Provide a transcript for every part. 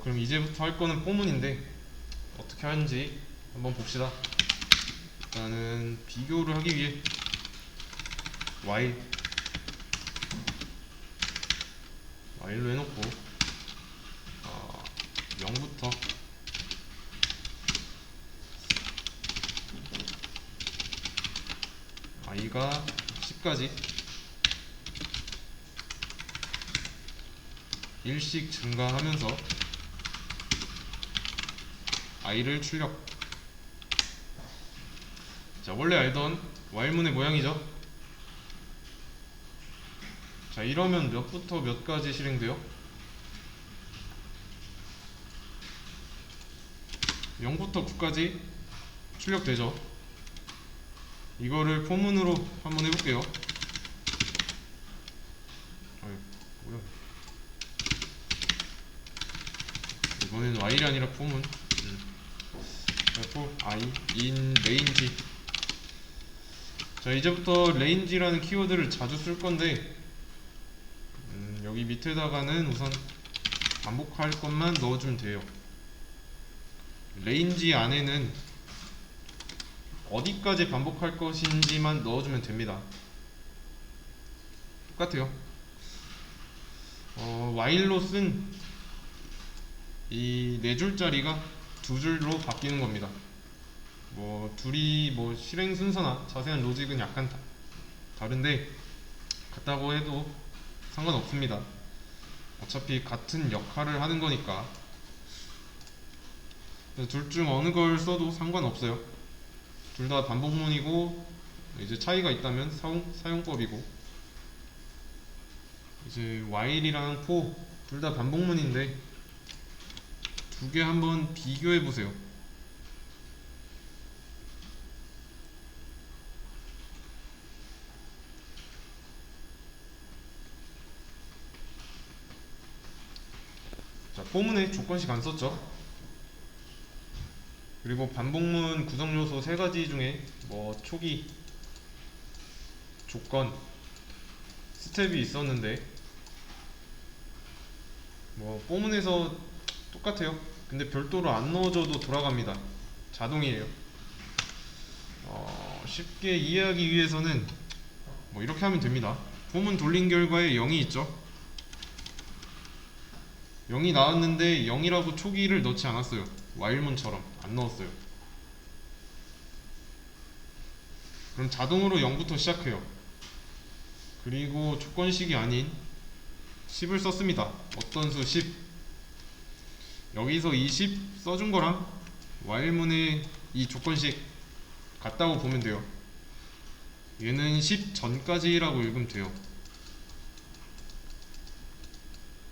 그럼 이제부터 할 거는 포문인데 어떻게 하는지 한번 봅시다. 일단은 비교를 하기 위해 while로 해놓고 0부터 i가 10까지 일씩 증가하면서 i를 출력. 자, 원래 알던 while문의 모양이죠. 자, 이러면 몇부터 몇까지 실행돼요? 0부터 9까지 출력되죠. 이거를 포문으로 한번 해볼게요. 뭐야? 이번에는 while이 아니라 포문. for I in range. 자, 이제부터 range라는 키워드를 자주 쓸 건데 여기 밑에다가는 우선 반복할 것만 넣어주면 돼요. range 안에는 어디까지 반복할 것인지만 넣어주면 됩니다. 똑같아요. while로 쓴 이 4줄짜리가 2줄로 바뀌는 겁니다. 둘이 실행 순서나 자세한 로직은 약간 다른데 같다고 해도 상관없습니다. 어차피 같은 역할을 하는 거니까. 둘 중 어느 걸 써도 상관없어요. 둘 다 반복문이고 이제 차이가 있다면 사용법이고. 이제 while이랑 for 둘 다 반복문인데 두 개 한번 비교해 보세요. 자, for문에 조건식 안 썼죠. 그리고 반복문 구성 요소 3가지 중에 초기, 조건, 스텝이 있었는데 for문에서 똑같아요. 근데 별도로 안 넣어줘도 돌아갑니다. 자동이에요. 쉽게 이해하기 위해서는 이렇게 하면 됩니다. 포문 돌린 결과에 0이 있죠. 0이 나왔는데 0이라고 초기를 넣지 않았어요. while문처럼 안 넣었어요. 그럼 자동으로 0부터 시작해요. 그리고 조건식이 아닌 10을 썼습니다. 어떤 수 10. 여기서 이 10 써준 거랑 while문의 이 조건식 같다고 보면 돼요. 얘는 10 전까지라고 읽으면 돼요.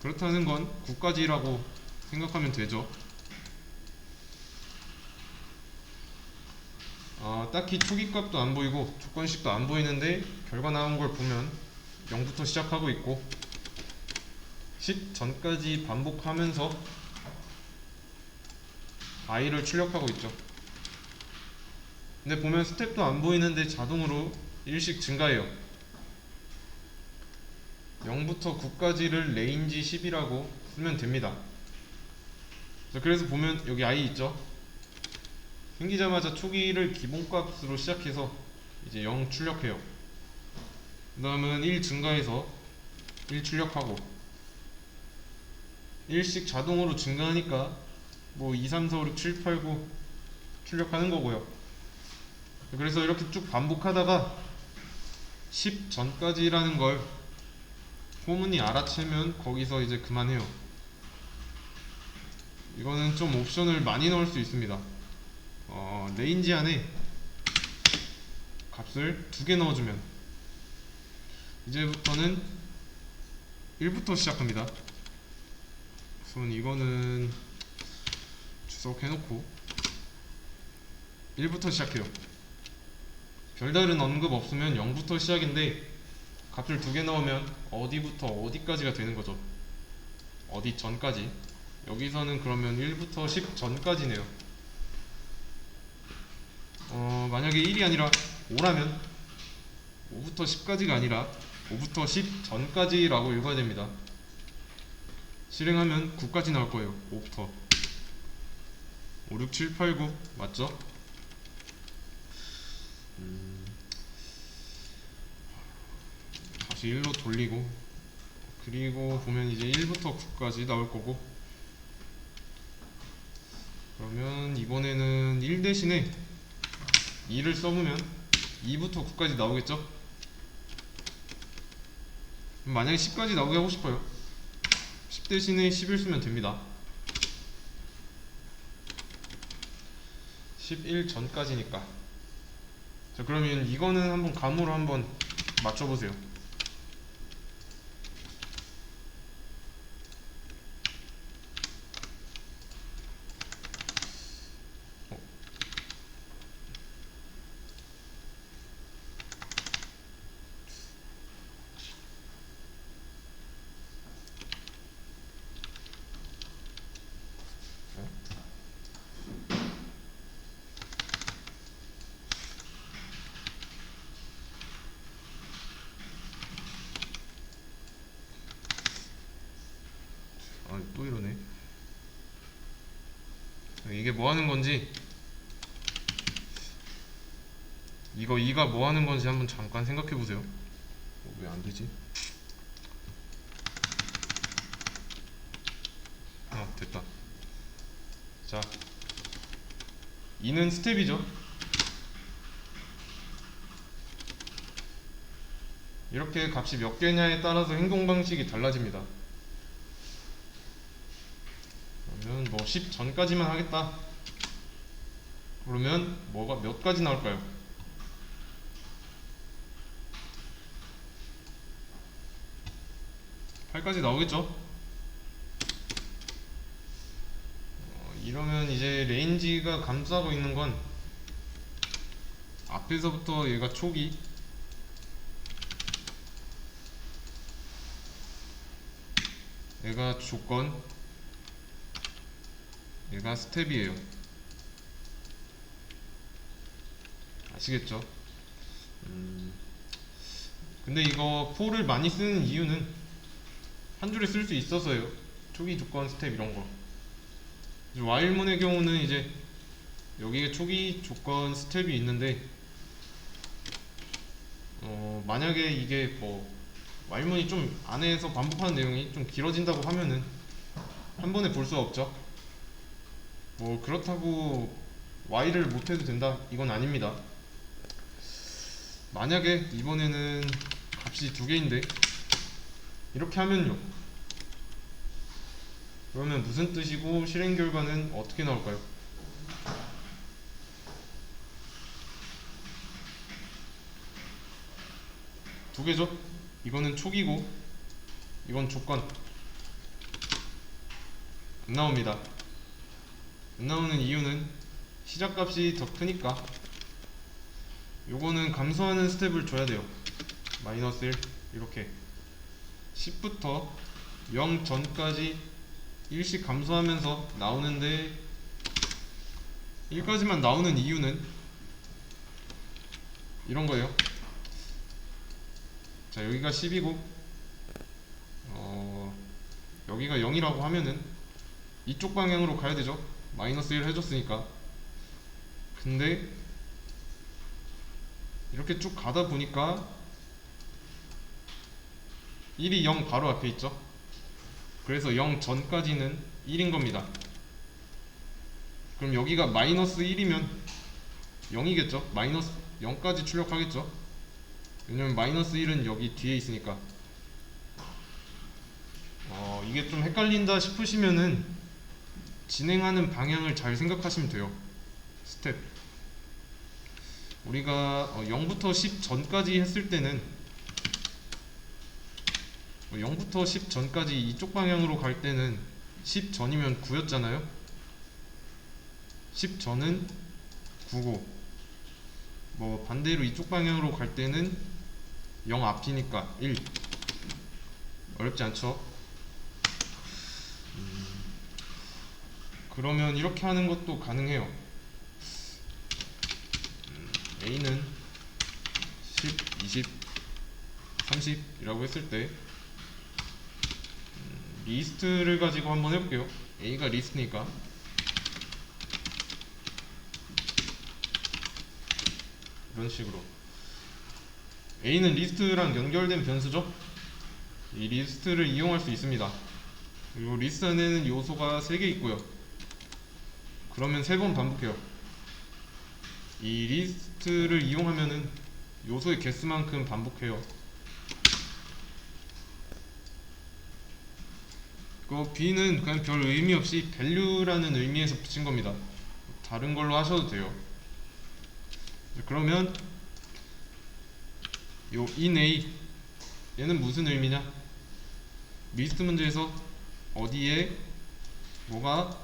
그렇다는 건 9까지라고 생각하면 되죠. 딱히 초기값도 안 보이고 조건식도 안 보이는데 결과 나온 걸 보면 0부터 시작하고 있고 10 전까지 반복하면서 i를 출력하고 있죠. 근데 보면 스텝도 안 보이는데 자동으로 일씩 증가해요. 0부터 9까지를 range 10이라고 쓰면 됩니다. 그래서 보면 여기 i 있죠. 생기자마자 초기를 기본값으로 시작해서 이제 0 출력해요. 그 다음은 1 증가해서 1 출력하고 1씩 자동으로 증가하니까 2, 3, 4, 5, 6, 7, 8, 9 출력하는 거고요. 그래서 이렇게 쭉 반복하다가 10 전까지라는 걸 포문이 알아채면 거기서 이제 그만해요. 이거는 좀 옵션을 많이 넣을 수 있습니다. range 안에 값을 2개 넣어주면 이제부터는 1부터 시작합니다. 우선 이거는 주석해놓고 1부터 시작해요. 별다른 언급 없으면 0부터 시작인데 값을 2개 넣으면 어디부터 어디까지가 되는 거죠. 어디 전까지. 여기서는 그러면 1부터 10 전까지네요. 만약에 1이 아니라 5라면 5부터 10까지가 아니라 5부터 10 전까지라고 읽어야 됩니다. 실행하면 9까지 나올 거예요. 5부터 5, 6, 7, 8, 9 맞죠? 다시 1로 돌리고, 그리고 보면 이제 1부터 9까지 나올 거고, 그러면 이번에는 1 대신에 2를 써보면 2부터 9까지 나오겠죠? 만약에 10까지 나오게 하고 싶어요. 10 대신에 11 쓰면 됩니다. 11 전까지니까. 자, 그러면 이거는 한번 감으로 한번 맞춰보세요. 또 이러네. 이게 뭐 하는 건지, 이거 2가 뭐 하는 건지 한번 잠깐 생각해 보세요. 왜 안 되지? 됐다. 자, 2는 스텝이죠. 이렇게 값이 몇 개냐에 따라서 행동 방식이 달라집니다. 그러면 뭐 10 전까지만 하겠다. 그러면 뭐가 몇 가지 나올까요? 8까지 나오겠죠? 이러면 이제 레인지가 감싸고 있는 건 앞에서부터 얘가 초기, 얘가 조건, 얘가 스텝이에요. 아시겠죠? 근데 이거 for를 많이 쓰는 이유는 한 줄에 쓸 수 있어서요. 초기, 조건, 스텝 이런 거. while문의 경우는 이제 여기에 초기, 조건, 스텝이 있는데, 만약에 이게 뭐 while문이 좀 안에서 반복하는 내용이 좀 길어진다고 하면은 한 번에 볼 수 없죠. 뭐 그렇다고 while을 못해도 된다, 이건 아닙니다. 만약에 이번에는 값이 두 개인데 이렇게 하면요, 그러면 무슨 뜻이고 실행 결과는 어떻게 나올까요? 두 개죠? 이거는 초기고 이건 조건. 안 나옵니다. 안 나오는 이유는 시작값이 더 크니까. 요거는 감소하는 스텝을 줘야 돼요. 마이너스 1 이렇게 10부터 0 전까지 1씩 감소하면서 나오는데, 1까지만 나오는 이유는 이런 거예요. 자, 여기가 10이고 여기가 0이라고 하면은 이쪽 방향으로 가야 되죠. 마이너스 1 해줬으니까. 근데 이렇게 쭉 가다 보니까 1이 0 바로 앞에 있죠. 그래서 0 전까지는 1인 겁니다. 그럼 여기가 마이너스 1이면 0이겠죠. 마이너스 0까지 출력하겠죠. 왜냐면 마이너스 1은 여기 뒤에 있으니까. 이게 좀 헷갈린다 싶으시면은 진행하는 방향을 잘 생각하시면 돼요. 스텝. 우리가 0부터 10 전까지 했을 때는 0부터 10 전까지 이쪽 방향으로 갈 때는 10 전이면 9였잖아요. 10 전은 9고, 뭐 반대로 이쪽 방향으로 갈 때는 0 앞이니까 1. 어렵지 않죠? 그러면 이렇게 하는 것도 가능해요. A는 10, 20, 30 이라고 했을 때 리스트를 가지고 한번 해볼게요. A가 리스트니까 이런 식으로 A는 리스트랑 연결된 변수죠. 이 리스트를 이용할 수 있습니다. 그리고 리스트 안에는 요소가 3개 있고요. 그러면 3번 반복해요. 이 리스트를 이용하면은 요소의 개수만큼 반복해요. 그 B는 그냥 별 의미 없이 value라는 의미에서 붙인 겁니다. 다른 걸로 하셔도 돼요. 그러면 요 in A 얘는 무슨 의미냐? 리스트 문제에서 어디에 뭐가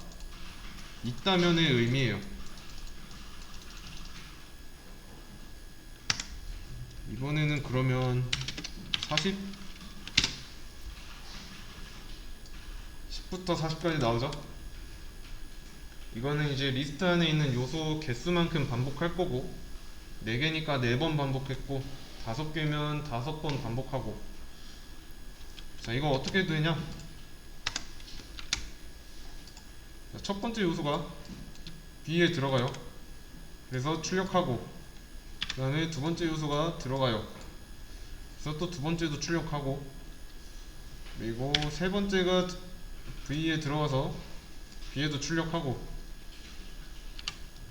있다면의 의미예요. 이번에는 그러면 40 10부터 40까지 나오죠. 이거는 이제 리스트 안에 있는 요소 개수만큼 반복할 거고 4개니까 4번 반복했고 5개면 5번 반복하고. 자, 이거 어떻게 되냐? 자, 첫 번째 요소가 B에 들어가요. 그래서 출력하고, 그 다음에 두 번째 요소가 들어가요. 그래서 또 두 번째도 출력하고, 그리고 세 번째가 V에 들어가서 B에도 출력하고,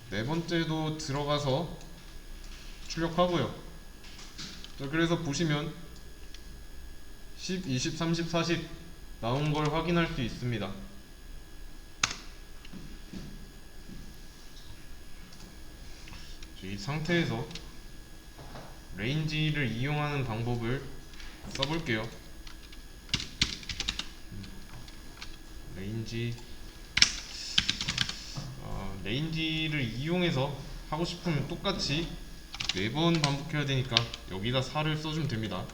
네 번째도 들어가서 출력하고요. 자, 그래서 보시면 10, 20, 30, 40 나온 걸 확인할 수 있습니다. 이 상태에서 레인지를 이용하는 방법을 써볼게요. 레인지를 이용해서 하고 싶으면 똑같이 4번 반복해야 되니까 여기다 4를 써주면 됩니다.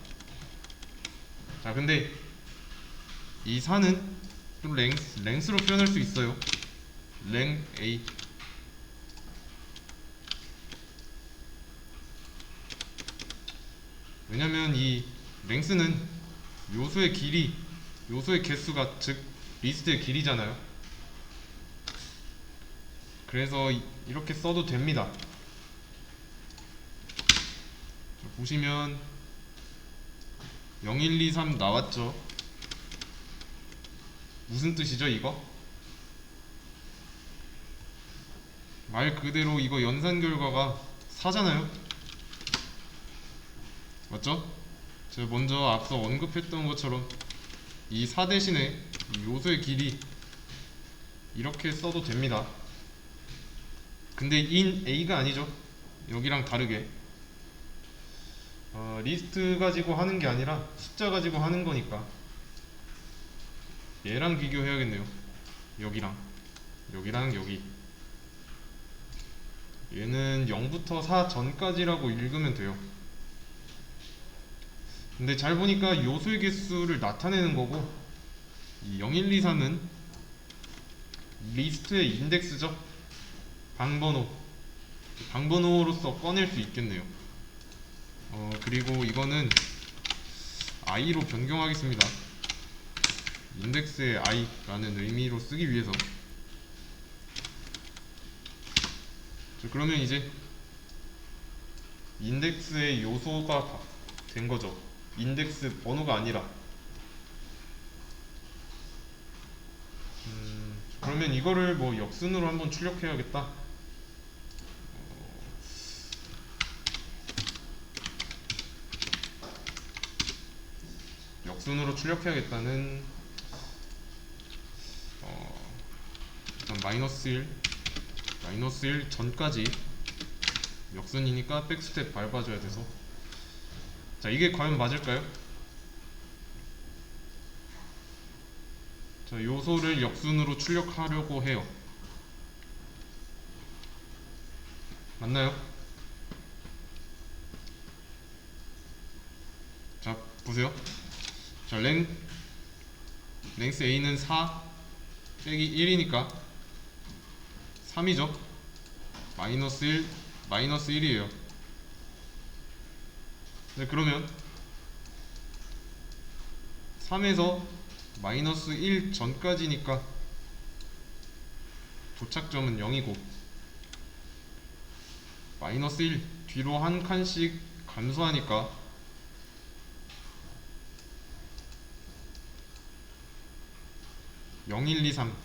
자, 근데 이 4는 또 랭스로 표현할 수 있어요. 랭 A. 왜냐면 이 랭스는 요소의 길이, 요소의 개수가 즉 리스트의 길이잖아요. 그래서 이렇게 써도 됩니다. 보시면 0, 1, 2, 3 나왔죠. 무슨 뜻이죠 이거? 말 그대로 이거 연산 결과가 4잖아요. 맞죠? 제가 먼저 앞서 언급했던 것처럼 이 4 대신에 이 요소의 길이 이렇게 써도 됩니다. 근데 in A가 아니죠. 여기랑 다르게 리스트 가지고 하는 게 아니라 숫자 가지고 하는 거니까 얘랑 비교해야겠네요. 여기랑 여기 얘는 0부터 4 전까지라고 읽으면 돼요. 근데 잘 보니까 요소의 개수를 나타내는 거고 이 0, 1, 2, 3은 리스트의 인덱스죠. 방번호로서 꺼낼 수 있겠네요. 그리고 이거는 i로 변경하겠습니다. 인덱스의 i라는 의미로 쓰기 위해서. 자, 그러면 이제 인덱스의 요소가 된 거죠. 인덱스 번호가 아니라. 그러면 이거를 뭐 역순으로 한번 출력해야겠다. 역순으로 출력해야겠다는 일단 마이너스 1 전까지 역순이니까 백스텝 밟아줘야 돼서. 자, 이게 과연 맞을까요? 자, 요소를 역순으로 출력하려고 해요. 맞나요? 자, 보세요. 자, 랭스 A는 4 빼기 1이니까 3이죠. 마이너스 1, 마이너스 1이에요. 네, 그러면 3에서 마이너스 1 전까지니까 도착점은 0이고 마이너스 1 뒤로 한 칸씩 감소하니까 0, 1, 2, 3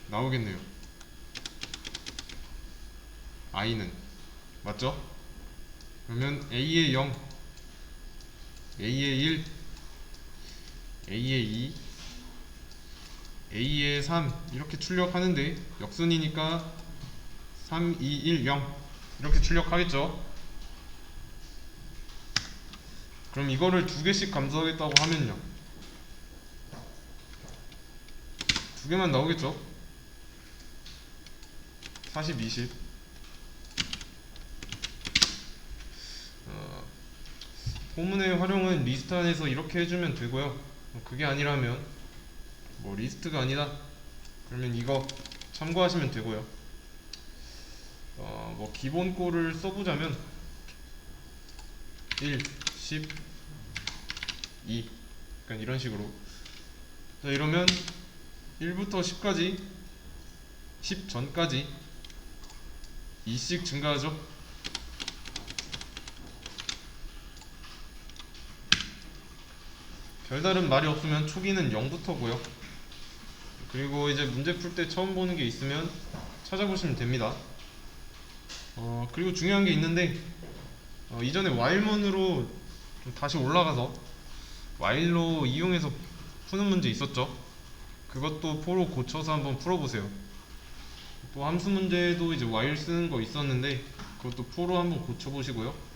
나오겠네요. i는 맞죠? 그러면 a의 0, a의 1, a의 2, a의 3 이렇게 출력하는데 역순이니까 3, 2, 1, 0 이렇게 출력하겠죠. 그럼 이거를 두 개씩 감소하겠다고 하면요, 두 개만 나오겠죠. 40, 20. 포문의 활용은 리스트 안에서 이렇게 해주면 되고요. 그게 아니라면 뭐 리스트가 아니다 그러면 이거 참고하시면 되고요. 뭐 기본꼴을 써보자면 1, 10, 2 약간 이런 식으로. 자, 이러면 1부터 10까지 10 전까지 2씩 증가하죠. 별다른 말이 없으면 초기는 0부터고요. 그리고 이제 문제 풀 때 처음 보는 게 있으면 찾아보시면 됩니다. 그리고 중요한 게 있는데, 이전에 while문으로 좀 다시 올라가서 while로 이용해서 푸는 문제 있었죠. 그것도 포로 고쳐서 한번 풀어보세요. 또 함수 문제도 이제 while 쓰는 거 있었는데 그것도 포로 한번 고쳐보시고요.